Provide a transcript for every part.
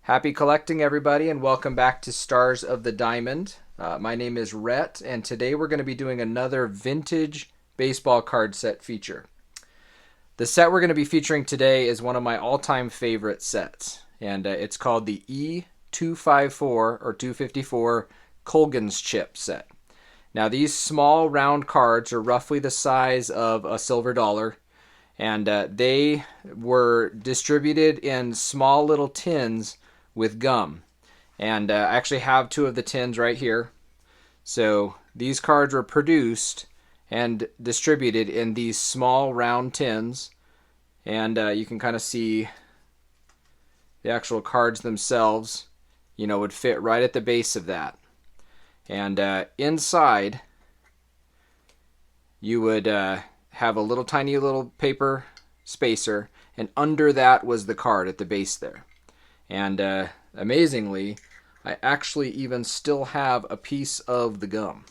Happy collecting, everybody, and welcome back to Stars of the Diamond. My name is Rhett, and today we're going to be doing another vintage baseball card set feature. The set we're going to be featuring today is one of my all-time favorite sets, and it's called the E254 or 254 Colgan's chip set. Now, these small round cards are roughly the size of a silver dollar, and they were distributed in small little tins with gum. And I actually have two of the tins right here. So these cards were produced and distributed in these small round tins. And you can kind of see the actual cards themselves, would fit right at the base of that. And inside, you would have a little tiny little paper spacer, and under that was the card at the base there. And amazingly, I actually even still have a piece of the gum.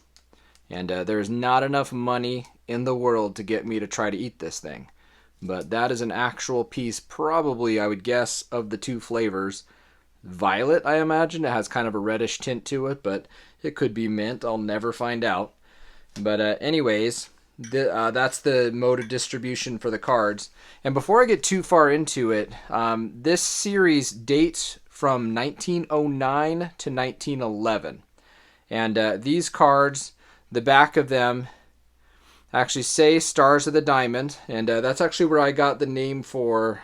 And there's not enough money in the world to get me to try to eat this thing. But that is an actual piece, probably, I would guess, of the two flavors. Violet, I imagine. It has kind of a reddish tint to it, but it could be mint. I'll never find out. But anyways, that's the mode of distribution for the cards. And before I get too far into it, this series dates from 1909 to 1911. And these cards, the back of them actually say Stars of the Diamond. And that's actually where I got the name for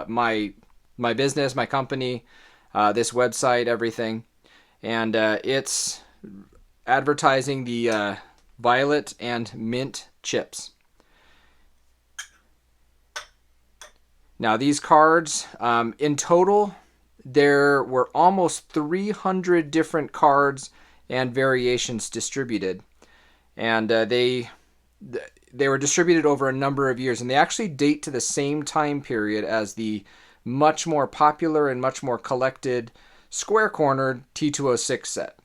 my business, my company, this website, everything. And it's advertising the violet and mint chips. Now these cards, in total, there were almost 300 different cards and variations distributed. And they were distributed over a number of years, and they actually date to the same time period as the much more popular and much more collected square-cornered T206 set.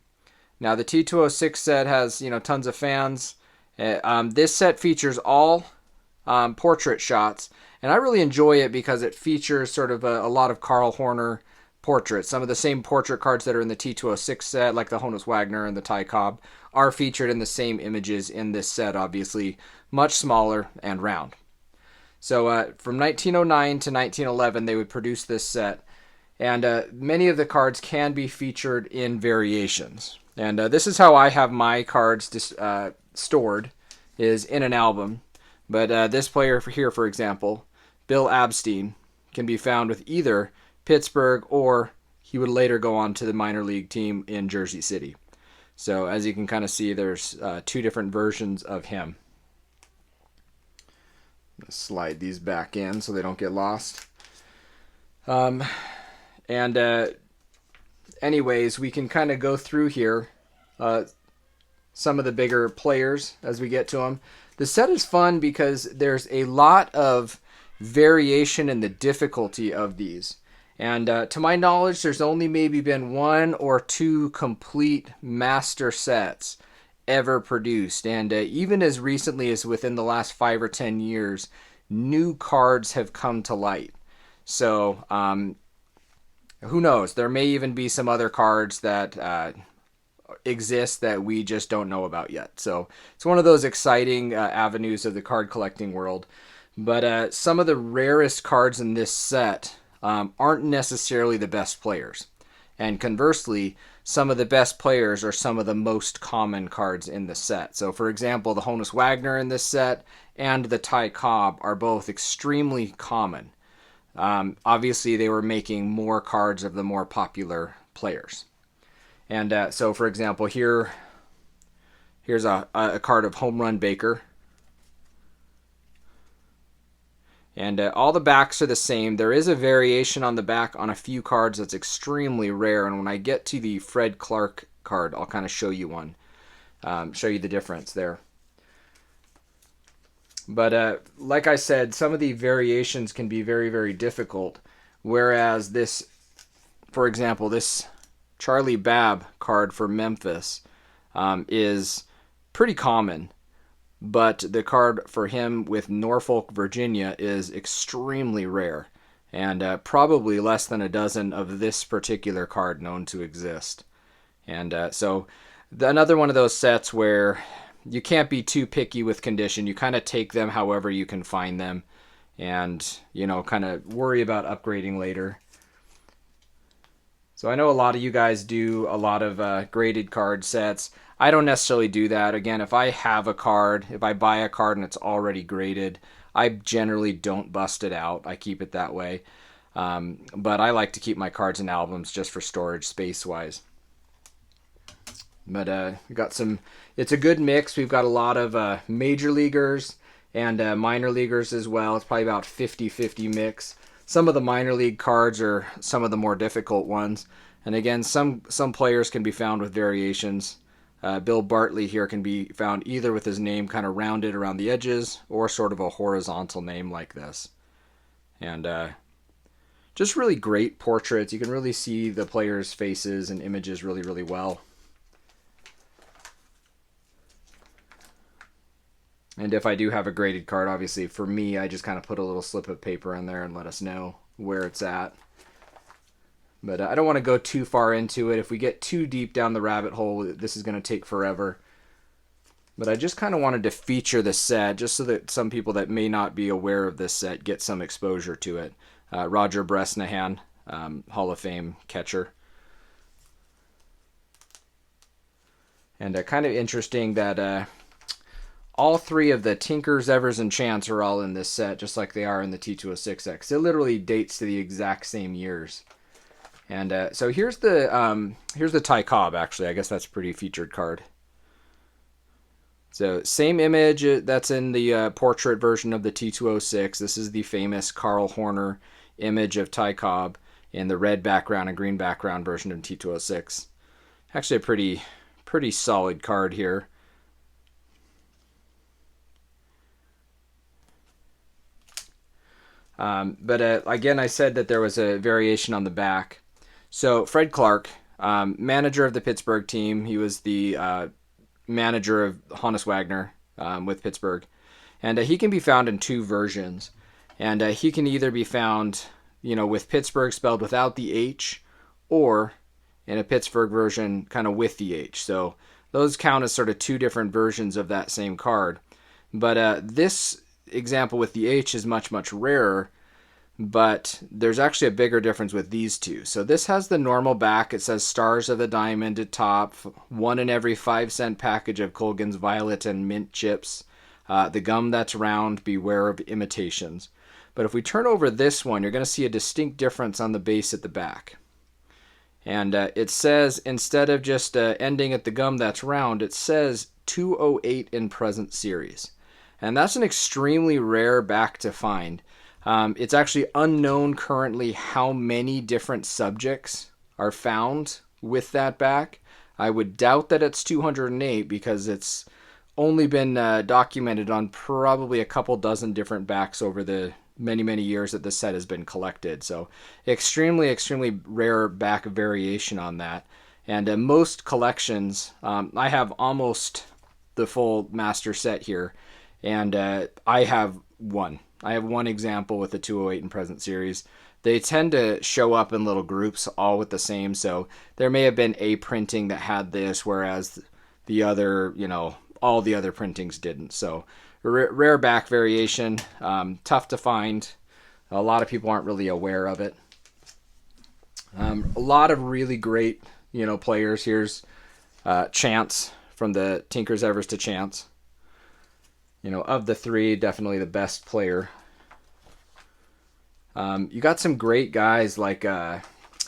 Now the T206 set has tons of fans. This set features all portrait shots, and I really enjoy it because it features sort of a lot of Carl Horner portraits. Some of the same portrait cards that are in the T206 set, like the Honus Wagner and the Ty Cobb, are featured in the same images in this set, obviously much smaller and round. So from 1909 to 1911, they would produce this set, and many of the cards can be featured in variations. And this is how I have my cards stored, is in an album. But this player here, for example, Bill Abstein, can be found with either Pittsburgh, or he would later go on to the minor league team in Jersey City. So as you can kind of see, there's two different versions of him. Let's slide these back in so they don't get lost. Anyways, we can kind of go through here some of the bigger players as we get to them. The set is fun because there's a lot of variation in the difficulty of these. And to my knowledge, there's only maybe been one or two complete master sets ever produced. And even as recently as within the last 5 or 10 years, new cards have come to light. So who knows? There may even be some other cards that exist that we just don't know about yet. So it's one of those exciting avenues of the card collecting world. But some of the rarest cards in this set aren't necessarily the best players. And conversely, some of the best players are some of the most common cards in the set. So for example, the Honus Wagner in this set and the Ty Cobb are both extremely common. Obviously, they were making more cards of the more popular players. And so, for example, here's a card of Home Run Baker. And all the backs are the same. There is a variation on the back on a few cards that's extremely rare. And when I get to the Fred Clark card, I'll kind of show you one. Show you the difference there. But like I said, some of the variations can be very, very difficult. Whereas this, for example, this Charlie Babb card for Memphis is pretty common. But the card for him with Norfolk, Virginia is extremely rare. and probably less than a dozen of this particular card known to exist. And another one of those sets where you can't be too picky with condition. You kind of take them however you can find them, and kind of worry about upgrading later. So I know a lot of you guys do a lot of graded card sets. I don't necessarily do that. Again, if I have a card, if I buy a card and it's already graded, I generally don't bust it out. I keep it that way. But I like to keep my cards and albums just for storage space-wise. But we got some. It's a good mix. We've got a lot of major leaguers and minor leaguers as well. It's probably about 50-50 mix. Some of the minor league cards are some of the more difficult ones. And again, some players can be found with variations. Bill Bartley here can be found either with his name kind of rounded around the edges or sort of a horizontal name like this. And just really great portraits. You can really see the players' faces and images really, really well. And if I do have a graded card, obviously for me, I just kind of put a little slip of paper in there and let us know where it's at. But I don't want to go too far into it. If we get too deep down the rabbit hole, this is going to take forever. But I just kind of wanted to feature the set just so that some people that may not be aware of this set get some exposure to it. Roger Bresnahan, Hall of Fame catcher. And kind of interesting that all three of the Tinkers, Evers, and Chance are all in this set, just like they are in the T206X. It literally dates to the exact same years. And so here's the Ty Cobb, actually. I guess that's a pretty featured card. So same image that's in the portrait version of the T206. This is the famous Carl Horner image of Ty Cobb in the red background and green background version of T206. Actually a pretty solid card here. But again, I said that there was a variation on the back. So Fred Clark, manager of the Pittsburgh team, he was the manager of Honus Wagner with Pittsburgh. And he can be found in two versions. And he can either be found, with Pittsburgh spelled without the H, or in a Pittsburgh version kind of with the H. So those count as sort of two different versions of that same card. But this example with the H is much, much rarer, but there's actually a bigger difference with these two. So this has the normal back. It says Stars of the Diamond at top, 1 in every 5-cent package of Colgan's Violet and Mint chips. The gum that's round, beware of imitations. But if we turn over this one, you're going to see a distinct difference on the base at the back. And it says, instead of just ending at the gum that's round, it says 208 in present series. And that's an extremely rare back to find. It's actually unknown currently how many different subjects are found with that back. I would doubt that it's 208 because it's only been documented on probably a couple dozen different backs over the many, many years that this set has been collected. So extremely, extremely rare back variation on that. And most collections, I have almost the full master set here. And I have one. I have one example with the 208 in present series. They tend to show up in little groups, all with the same. So there may have been a printing that had this, whereas the other, all the other printings didn't. So rare back variation, tough to find. A lot of people aren't really aware of it. A lot of really great, players. Here's Chance from the Tinkers, Evers to Chance. Of the three, definitely the best player. You got some great guys like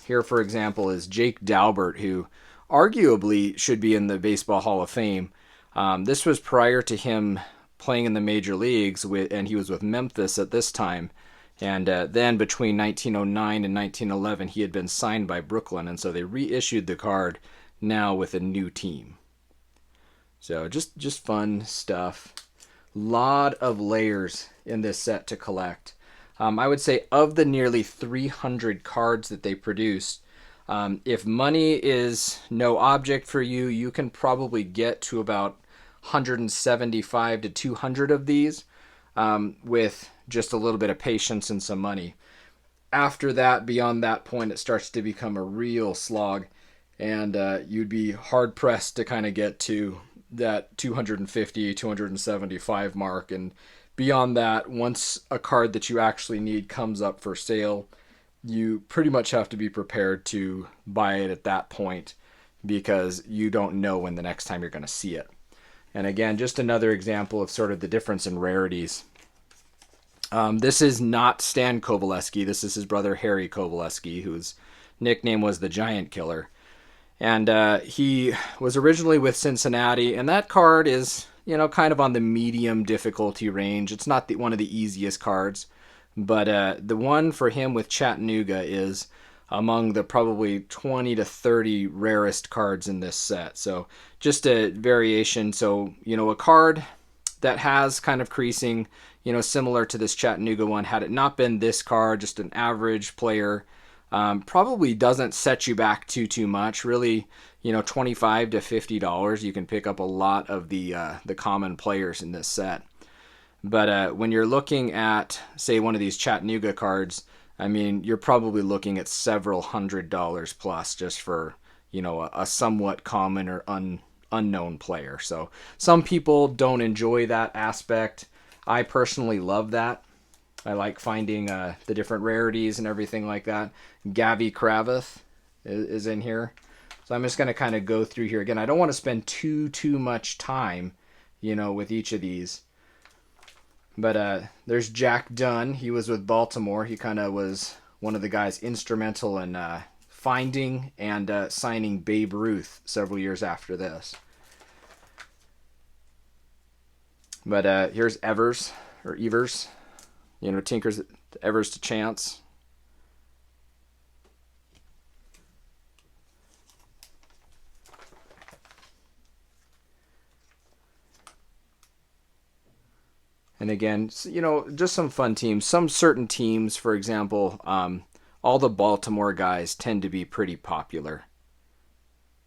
here, for example, is Jake Dalbert, who arguably should be in the Baseball Hall of Fame. This was prior to him playing in the major leagues, and he was with Memphis at this time. And then between 1909 and 1911, he had been signed by Brooklyn, and so they reissued the card now with a new team. So just fun stuff. Lot of layers in this set to collect. I would say of the nearly 300 cards that they produced, if money is no object for you, you can probably get to about 175 to 200 of these with just a little bit of patience and some money. after that, beyond that point, it starts to become a real slog, and you'd be hard pressed to kind of get to that 250, 275 mark. And beyond that, once a card that you actually need comes up for sale, you pretty much have to be prepared to buy it at that point because you don't know when the next time you're going to see it. And again, just another example of sort of the difference in rarities. This is not Stan Kowaleski. This is his brother Harry Kowaleski, whose nickname was the Giant Killer. And he was originally with Cincinnati, and that card is, you know, kind of on the medium difficulty range. It's not one of the easiest cards, but the one for him with Chattanooga is among the probably 20 to 30 rarest cards in this set. So just a variation. So, you know, a card that has kind of creasing, you know, similar to this Chattanooga one. Had it not been this card, just an average player, probably doesn't set you back too much. Really, you know, $25 to $50, you can pick up a lot of the common players in this set. But when you're looking at, say, one of these Chattanooga cards, I mean, you're probably looking at several $100 plus just for, you know, a somewhat common or unknown player. So some people don't enjoy that aspect. I personally love that. I like finding the different rarities and everything like that. Gabby Cravath is in here. So I'm just going to kind of go through here. Again, I don't want to spend too much time, you know, with each of these. But there's Jack Dunn. He was with Baltimore. He kind of was one of the guys instrumental in finding and signing Babe Ruth several years after this. But here's Evers, you know, Tinkers Evers to Chance. And again, you know, just some fun teams. Some certain teams, for example, all the Baltimore guys tend to be pretty popular.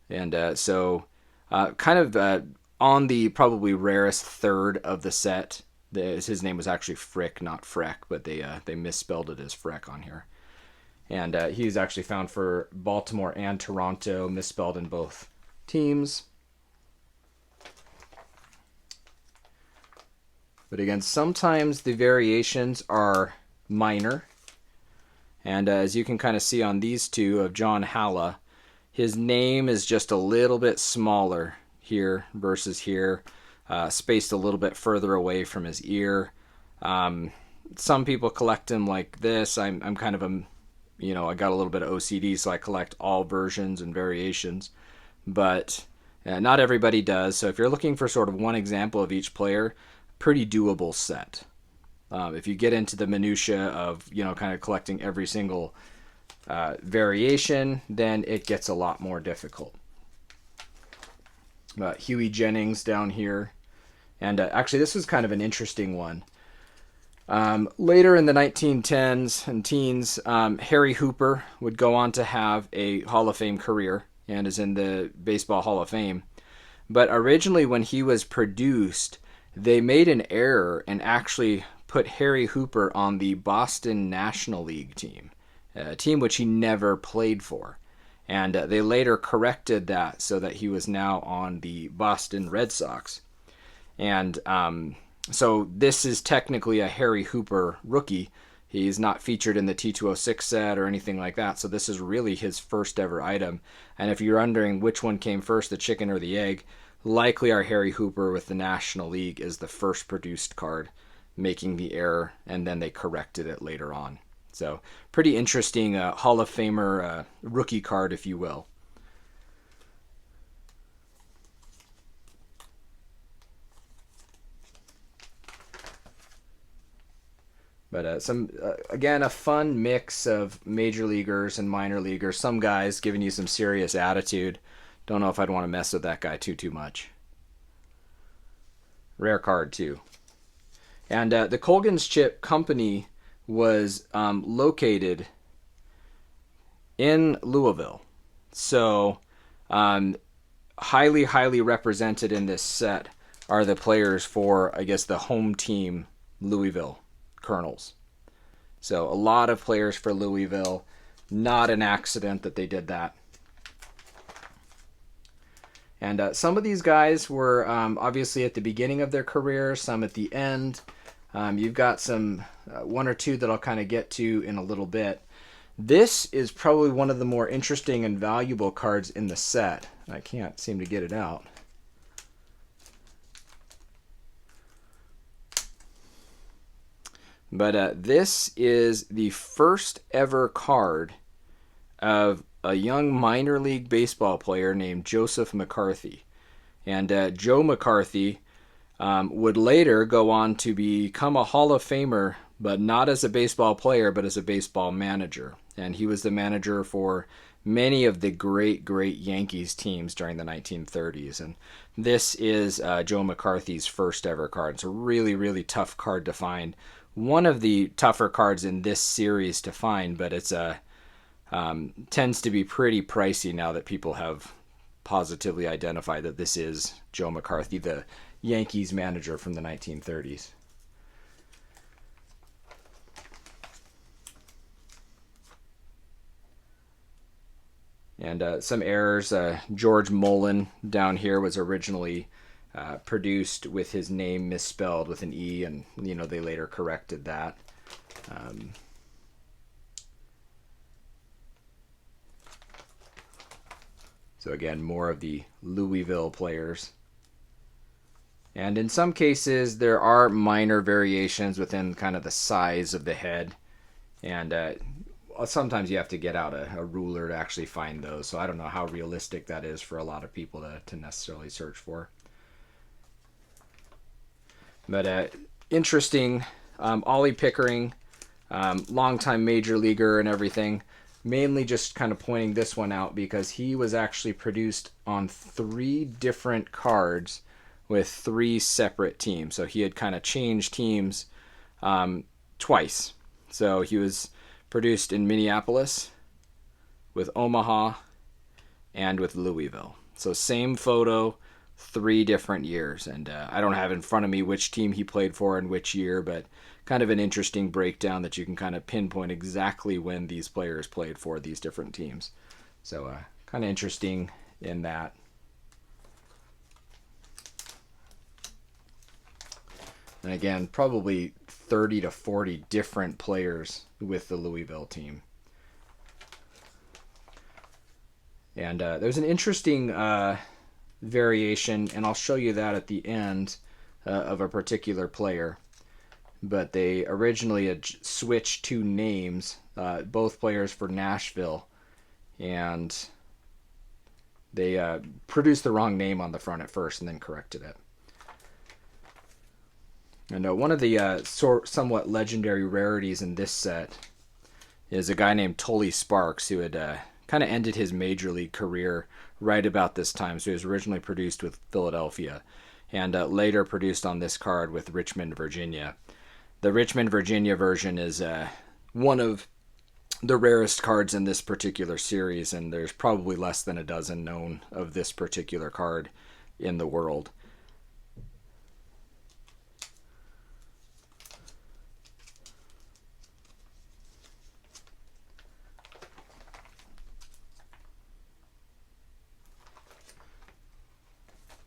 And so kind of on the probably rarest third of the set, his name was actually Frick, not Freck, but they misspelled it as Freck on here. And he's actually found for Baltimore and Toronto, misspelled in both teams. But again, sometimes the variations are minor. And as you can kind of see on these two of John Halla, his name is just a little bit smaller here versus here, spaced a little bit further away from his ear. Some people collect him like this. I'm kind of you know, I got a little bit of OCD, so I collect all versions and variations. But not everybody does. So if you're looking for sort of one example of each player, pretty doable set. If you get into the minutia of, you know, kind of collecting every single variation, then it gets a lot more difficult. Huey Jennings down here. And actually, this was kind of an interesting one. Later in the 1910s and teens, Harry Hooper would go on to have a Hall of Fame career and is in the Baseball Hall of Fame. But originally, when he was produced, they made an error and actually put Harry Hooper on the Boston National League team, a team which he never played for. And they later corrected that so that he was now on the Boston Red Sox. And so this is technically a Harry Hooper rookie. He's not featured in the T206 set or anything like that. So this is really his first ever item. And if you're wondering which one came first, the chicken or the egg, likely our Harry Hooper with the National League is the first produced card, making the error, and then they corrected it later on. So pretty interesting Hall of Famer rookie card, if you will. But again, a fun mix of major leaguers and minor leaguers. Some guys giving you some serious attitude. Don't know if I'd want to mess with that guy too much. Rare card too. And the Colgan's Chip Company was located in Louisville. So highly represented in this set are the players for, I guess, the home team Louisville Colonels. So a lot of players for Louisville. Not an accident that they did that. And some of these guys were obviously at the beginning of their career, some at the end. You've got some one or two that I'll kind of get to in a little bit. This is probably one of the more interesting and valuable cards in the set. I can't seem to get it out. But this is the first ever card of a young minor league baseball player named Joseph McCarthy. And Joe McCarthy would later go on to become a Hall of Famer, but not as a baseball player, but as a baseball manager. And he was the manager for many of the great Yankees teams during the 1930s. And this is Joe McCarthy's first ever card. It's a really tough card to find. One of the tougher cards in this series to find, but it's tends to be pretty pricey now that people have positively identified that this is Joe McCarthy, the Yankees manager from the 1930s. And some errors. George Mullen down here was originally produced with his name misspelled with an E, and they later corrected that. So again, more of the Louisville players. And in some cases, there are minor variations within kind of the size of the head. And sometimes you have to get out a ruler to actually find those. So I don't know how realistic that is for a lot of people to necessarily search for. But interesting, Ollie Pickering, longtime major leaguer and everything. Mainly just kind of pointing this one out because he was actually produced on 3 different cards with 3 separate teams. So he had kind of changed teams twice. So he was produced in Minneapolis, with Omaha, and with Louisville. So same photo, 3 different years. And I don't have in front of me which team he played for in which year, but kind of an interesting breakdown that you can kind of pinpoint exactly when these players played for these different teams. So kind of interesting in that. And again, probably 30 to 40 different players with the Louisville team. And there's an interesting variation, and I'll show you that at the end of a particular player. But they originally had switched 2 names, both players for Nashville, and they produced the wrong name on the front at first and then corrected it. And one of the somewhat legendary rarities in this set is a guy named Tully Sparks, who had kind of ended his major league career right about this time. So he was originally produced with Philadelphia and later produced on this card with Richmond, Virginia. The Richmond, Virginia version is one of the rarest cards in this particular series, and there's probably less than a dozen known of this particular card in the world.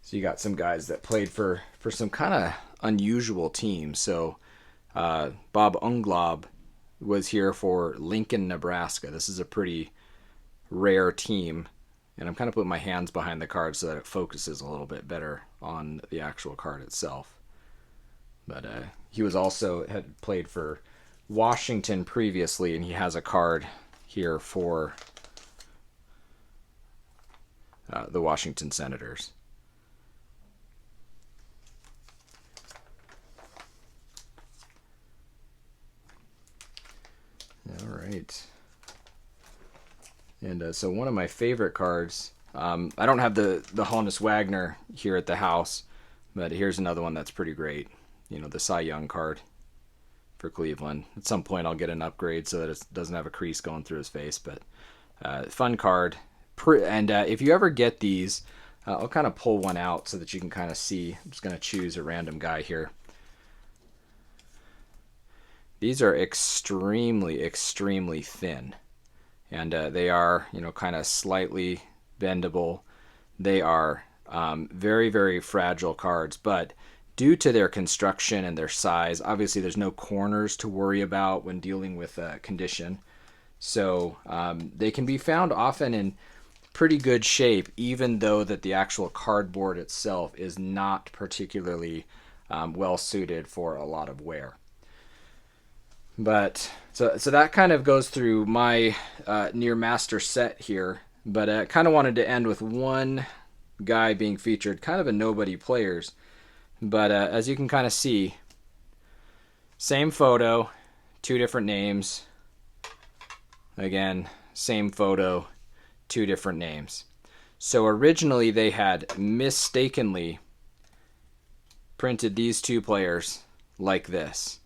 So you got some guys that played for some kind of unusual teams. So Bob Unglob was here for Lincoln, Nebraska. This is a pretty rare team. And I'm kind of putting my hands behind the card so that it focuses a little bit better on the actual card itself. But he was also had played for Washington previously, and he has a card here for the Washington Senators. All right. And so one of my favorite cards, I don't have the Honus Wagner here at the house, but here's another one that's pretty great. The Cy Young card for Cleveland. At some point I'll get an upgrade so that it doesn't have a crease going through his face, but fun card. And if you ever get these, I'll kind of pull one out so that you can kind of see. I'm just going to choose a random guy here. These are extremely, extremely thin. And they are, kind of slightly bendable. They are very, very fragile cards, but due to their construction and their size, obviously there's no corners to worry about when dealing with condition. So they can be found often in pretty good shape, even though that the actual cardboard itself is not particularly well suited for a lot of wear. But so that kind of goes through my near master set here. But I kind of wanted to end with one guy being featured, kind of a nobody players. But as you can kind of see, same photo, two different names. Again, same photo, two different names. So originally they had mistakenly printed these two players like this.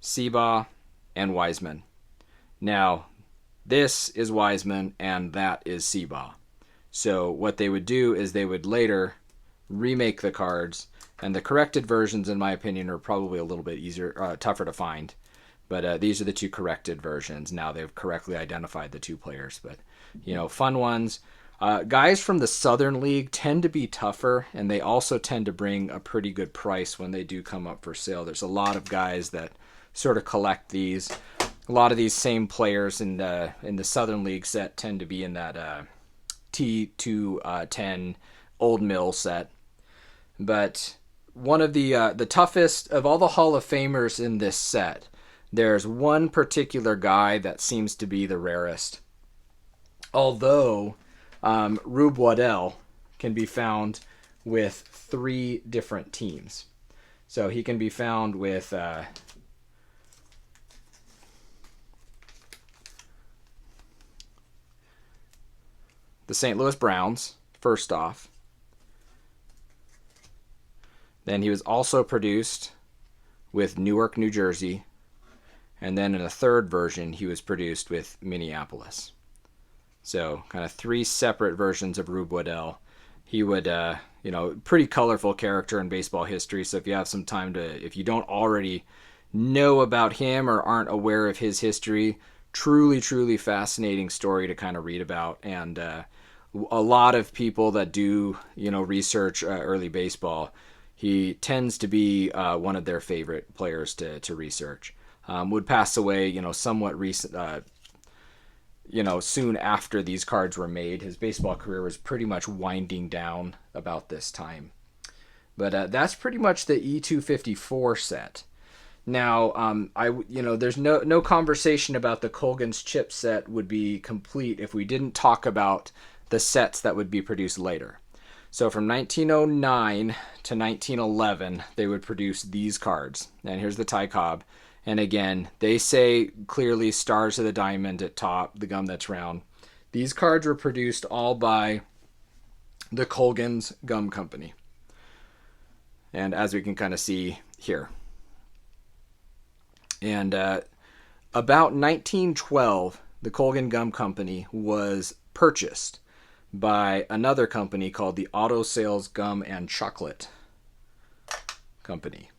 COBB and Wiseman. Now, this is Wiseman and that is COBB. So what they would do is they would later remake the cards, and the corrected versions, in my opinion, are probably a little bit easier, tougher to find. But these are the two corrected versions. Now they've correctly identified the two players. But, fun ones. Guys from the Southern League tend to be tougher, and they also tend to bring a pretty good price when they do come up for sale. There's a lot of guys that sort of collect these. A lot of these same players in the Southern League set tend to be in that T210 Old Mill set. But one of the toughest of all the Hall of Famers in this set, there's one particular guy that seems to be the rarest. Although Rube Waddell can be found with 3 different teams. So he can be found with the St. Louis Browns, first off. Then he was also produced with Newark, New Jersey. And then in a third version, he was produced with Minneapolis. So kind of 3 separate versions of Rube Waddell. He would, pretty colorful character in baseball history. So if you have some time if you don't already know about him or aren't aware of his history, truly, truly fascinating story to kind of read about. And a lot of people that do, research early baseball, he tends to be one of their favorite players to research. Would pass away, somewhat recent, soon after these cards were made. His baseball career was pretty much winding down about this time. But that's pretty much the E254 set. Now, there's no conversation about the Colgan's chip set would be complete if we didn't talk about the sets that would be produced later. So from 1909 to 1911, they would produce these cards. And here's the Ty Cobb. And again, they say clearly Stars of the Diamond at top, the gum that's round. These cards were produced all by the Colgan's Gum Company. And as we can kind of see here. And about 1912, the Colgan Gum Company was purchased by another company called the Auto Sales Gum and Chocolate Company.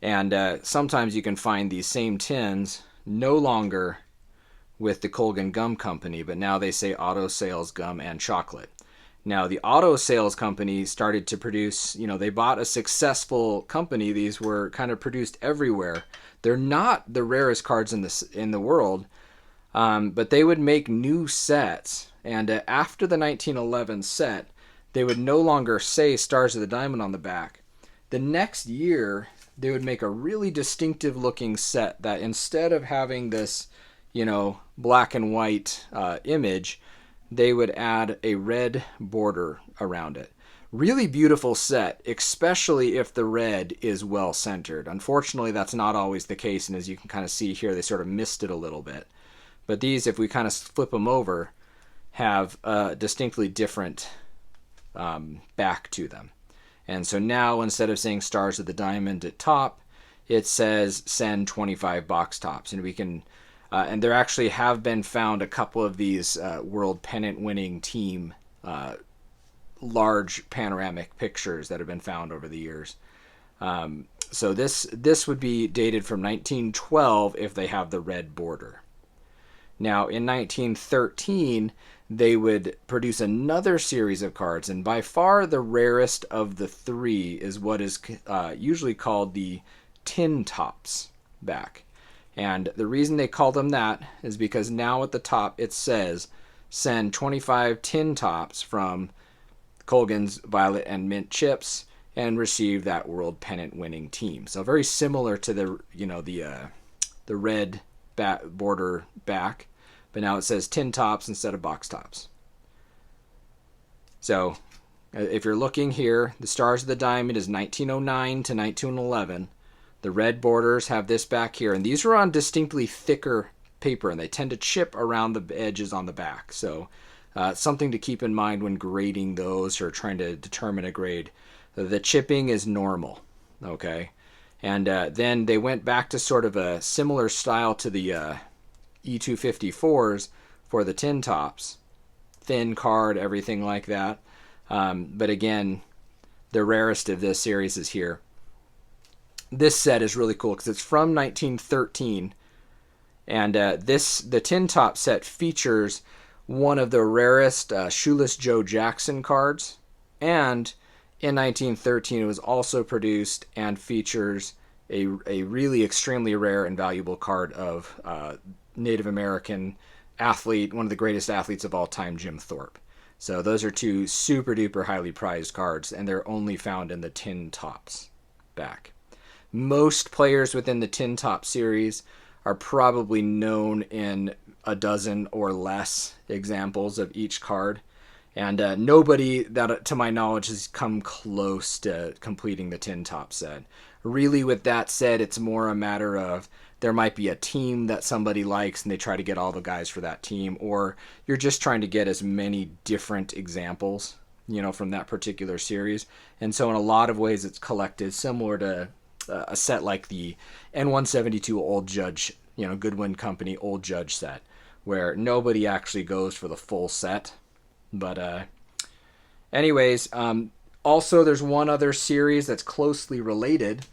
And sometimes you can find these same tins no longer with the Colgan Gum Company, but now they say Auto Sales Gum and Chocolate. Now, the Auto Sales Company started to produce, they bought a successful company. These were kind of produced everywhere. They're not the rarest cards in the world, but they would make new sets. And after the 1911 set, they would no longer say Stars of the Diamond on the back. The next year, they would make a really distinctive looking set that instead of having this, black and white image, they would add a red border around it. Really beautiful set, especially if the red is well centered. Unfortunately, that's not always the case, and as you can kind of see here, they sort of missed it a little bit. But these, if we kind of flip them over, have a distinctly different back to them. And so now, instead of saying Stars of the Diamond at top, it says send 25 box tops. And we can, and there actually have been found a couple of these world pennant winning team large panoramic pictures that have been found over the years. So this would be dated from 1912 if they have the red border. Now, in 1913, they would produce another series of cards, and by far the rarest of the three is what is usually called the tin tops back. And the reason they call them that is because now at the top it says, send 25 tin tops from Colgan's Violet and Mint chips and receive that world pennant winning team. So very similar to the red border back, but now it says tin tops instead of box tops. So if you're looking here, the Stars of the Diamond is 1909 to 1911. The red borders have this back here, and these are on distinctly thicker paper, and they tend to chip around the edges on the back. So something to keep in mind when grading those or trying to determine a grade. The chipping is normal, okay? And then they went back to sort of a similar style to the E254s for the tin tops. Thin card, everything like that. But again, the rarest of this series is here. This set is really cool because it's from 1913. And the tin top set features one of the rarest Shoeless Joe Jackson cards. And in 1913, it was also produced and features a really extremely rare and valuable card of Native American athlete, one of the greatest athletes of all time, Jim Thorpe. So those are two super duper highly prized cards, and they're only found in the tin tops back. Most players within the tin top series are probably known in a dozen or less examples of each card. And nobody that, to my knowledge, has come close to completing the tin top set. Really, with that said, it's more a matter of there might be a team that somebody likes and they try to get all the guys for that team, or you're just trying to get as many different examples, from that particular series. And so in a lot of ways it's collected similar to a set like the N172 Old Judge, Goodwin Company Old Judge set, where nobody actually goes for the full set. But anyways, also there's one other series that's closely related,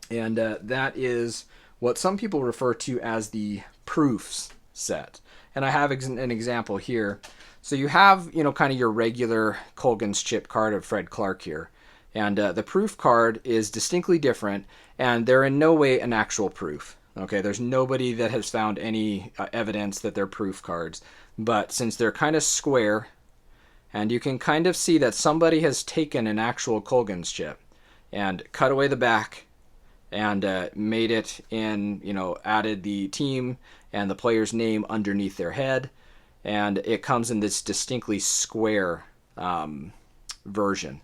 and that is what some people refer to as the proofs set. And I have an example here. So you have, kind of your regular Colgan's chip card of Fred Clark here. And the proof card is distinctly different, and they're in no way an actual proof. Okay, there's nobody that has found any evidence that they're proof cards. But since they're kind of square, and you can kind of see that somebody has taken an actual Colgan's chip and cut away the back and made it in, added the team and the player's name underneath their head. And it comes in this distinctly square version.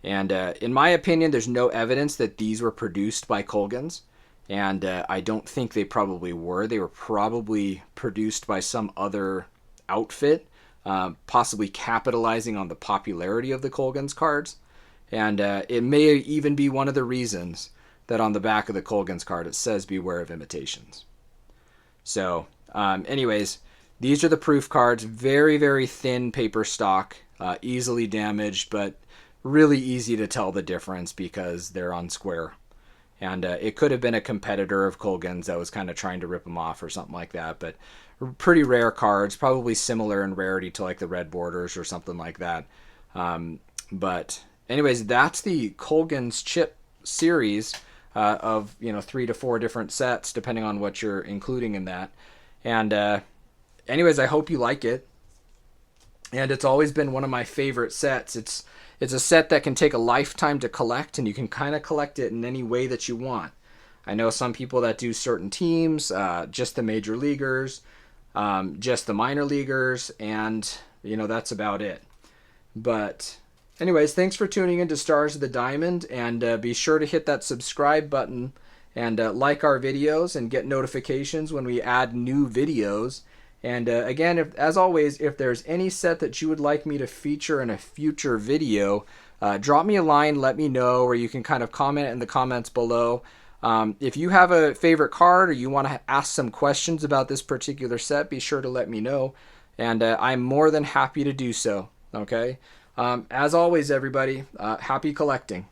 And in my opinion, there's no evidence that these were produced by Colgan's. And I don't think they probably were. They were probably produced by some other outfit, possibly capitalizing on the popularity of the Colgan's cards. And it may even be one of the reasons that on the back of the Colgan's card it says beware of imitations. So anyways, these are the proof cards. Very, very thin paper stock, easily damaged, but really easy to tell the difference because they're on square. And it could have been a competitor of Colgan's that was kind of trying to rip them off or something like that. But pretty rare cards, probably similar in rarity to like the red borders or something like that. But anyways, that's the Colgan's chip series of 3 to 4 different sets, depending on what you're including in that. And anyways, I hope you like it. And it's always been one of my favorite sets. It's a set that can take a lifetime to collect, and you can kind of collect it in any way that you want. I know some people that do certain teams, just the major leaguers, just the minor leaguers, and that's about it. But anyways, thanks for tuning in to Stars of the Diamond, and be sure to hit that subscribe button and like our videos and get notifications when we add new videos. And again, as always, if there's any set that you would like me to feature in a future video, drop me a line, let me know, or you can kind of comment in the comments below. If you have a favorite card or you want to ask some questions about this particular set, be sure to let me know, and I'm more than happy to do so. Okay? As always, everybody, happy collecting.